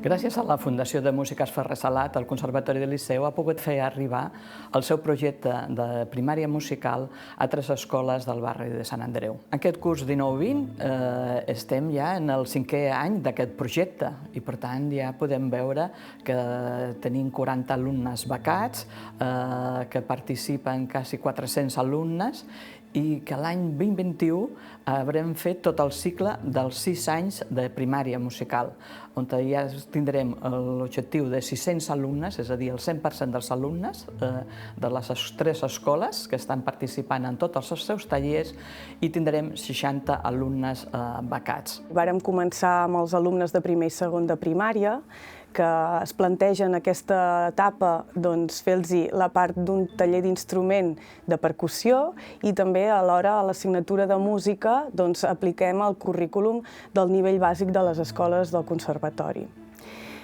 Gràcies a la Fundació de Músiques Ferrer Salat, el Conservatori del Liceu ha pogut fer arribar el seu projecte de primària musical a 3 escoles del barri de Sant Andreu. Aquest curs 19-20 estem ja en el 5è any d'aquest projecte i, per tant, ja podem veure que tenim 40 alumnes becats, que participen quasi 400 alumnes i que l'any 2021 haurem fet tot el cicle dels 6 anys de primària musical, on ja tindrem l'objectiu de 600 alumnes, és a dir, el 100% dels alumnes de les 3 escoles que estan participant en tots els seus tallers i tindrem 60 alumnes becats. Vàrem començar amb els alumnes de primer i segon de primària, que es plantegen aquesta etapa fer-los la part d'un taller d'instrument de percussió i també alhora a l'assignatura de música apliquem el currículum del nivell bàsic de les escoles del conservatori.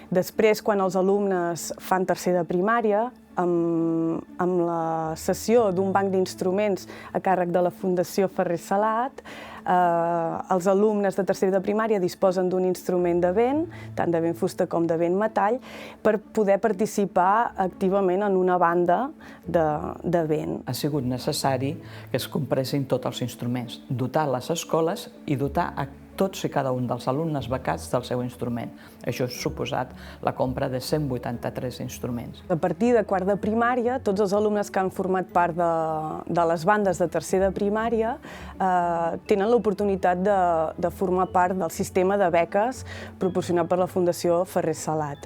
Després, quan els alumnes fan tercer de primària, amb la cessió d'un banc d'instruments a càrrec de la Fundació Ferrer Salat, els alumnes de tercer de primària disposen d'un instrument de vent, tant de vent fusta com de vent metall, per poder participar activament en una banda de vent. Ha sigut necessari que es compressin tots els instruments, dotar les escoles i dotar a tots i cada un dels alumnes becats del seu instrument. Això ha suposat la compra de 183 instruments. A partir de quart de primària, tots els alumnes que han format part de les bandes de tercer de primària tenen l'oportunitat de formar part del sistema de beques proporcionat per la Fundació Ferrer Salat.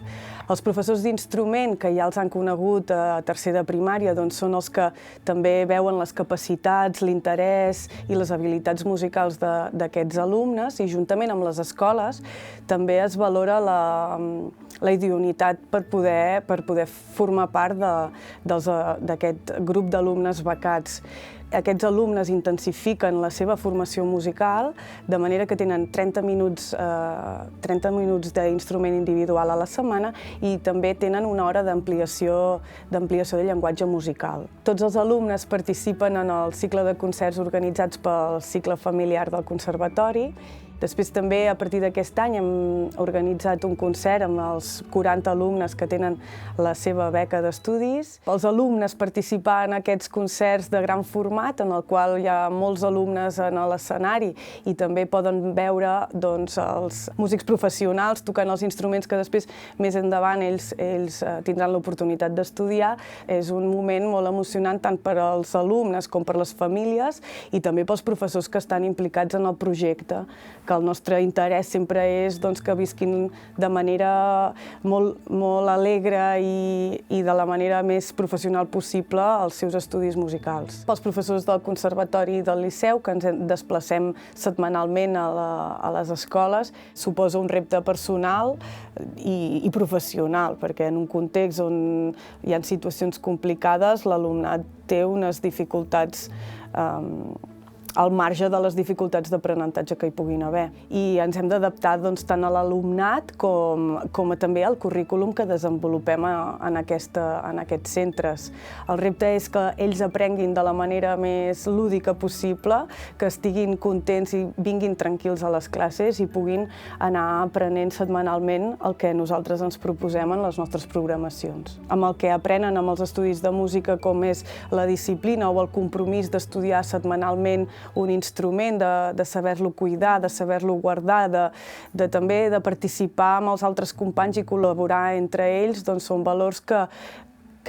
Els professors d'instrument, que ja els han conegut a tercer de primària, són els que també veuen les capacitats, l'interès i les habilitats musicals d'aquests alumnes, i juntament amb les escoles també es valora la idoneïtat per poder formar part d'aquest grup d'alumnes becats. Aquests alumnes intensifiquen la seva formació musical, de manera que tenen 30 minuts d'instrument individual a la setmana i també tenen una hora d'ampliació de llenguatge musical. Tots els alumnes participen en el cicle de concerts organitzats pel cicle familiar del Conservatori. Després també, a partir d'aquest any, hem organitzat un concert amb els 40 alumnes que tenen la seva beca d'estudis. Els alumnes participar en aquests concerts de gran format, en el qual hi ha molts alumnes en l'escenari i també poden veure els músics professionals tocant els instruments que després, més endavant, ells tindran l'oportunitat d'estudiar. És un moment molt emocionant tant per als alumnes com per les famílies i també pels professors que estan implicats en el projecte, que el nostre interès sempre és que visquin de manera molt alegre i de la manera més professional possible els seus estudis musicals. Pels professors del Conservatori i del Liceu, que ens desplacem setmanalment a les escoles, suposa un repte personal i professional, perquè en un context on hi ha situacions complicades, l'alumnat té unes dificultats al marge de les dificultats d'aprenentatge que hi puguin haver. I ens hem d'adaptar tant a l'alumnat com també al currículum que desenvolupem en aquests centres. El repte és que ells aprenguin de la manera més lúdica possible, que estiguin contents i vinguin tranquils a les classes i puguin anar aprenent setmanalment el que nosaltres ens proposem en les nostres programacions. Amb el que aprenen amb els estudis de música, com és la disciplina o el compromís d'estudiar setmanalment un instrument, de saber-lo cuidar, de saber-lo guardar, també de participar amb els altres companys i col·laborar entre ells, són valors que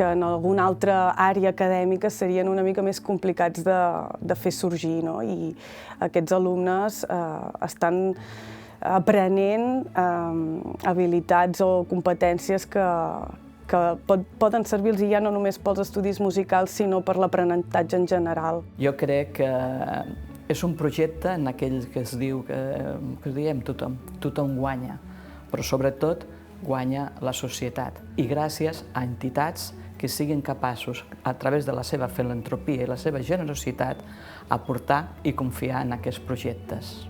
en alguna altra àrea acadèmica serien una mica més complicats de fer sorgir, i aquests alumnes estan aprenent habilitats o competències que poden servir-los ja no només pels estudis musicals, sinó per l'aprenentatge en general. Jo crec que és un projecte en aquell que es diu, que diem tothom guanya, però sobretot guanya la societat. I gràcies a entitats que siguin capaços, a través de la seva filantropia i la seva generositat, aportar i confiar en aquests projectes.